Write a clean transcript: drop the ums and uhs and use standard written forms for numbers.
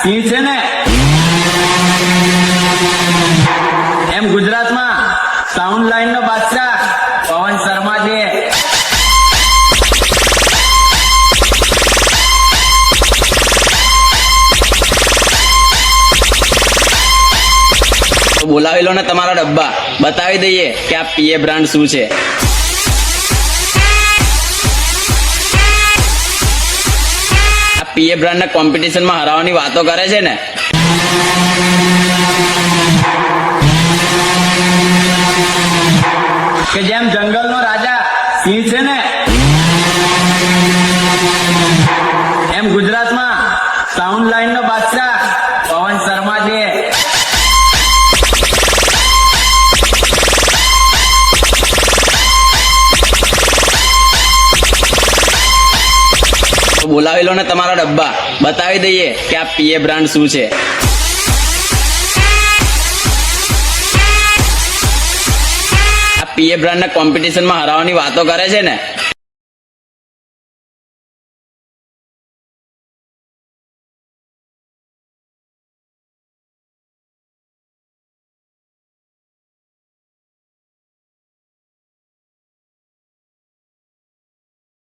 સિંહ છે ને એમ ગુજરાતમાં સાઉન્ડ લાઈન નો બાદશાહ પવન શર્મા છે. તો બોલાવી લો ને તમારા ડબ્બા, બતાવી દઈએ કે આ પીએ બ્રાન્ડ શું છે. આ પીએ બ્રાન્ડ ને કોમ્પિટિશનમાં હરાવવાની વાતો કરે છે ને. કે જેમ જંગલનો રાજા સિંહ છે ને એમ ગુજરાતમાં સાઉન્ડ લાઈન નો બાદશાહ પવન શર્મા છે. તો બોલાવી લો ને તમારા ડબ્બા, બતાવી દઈએ કે આ પીએ બ્રાન્ડ શું છે. આ પીએ બ્રાન્ડ ને કોમ્પિટિશનમાં હરાવવાની વાતો કરે છે ને.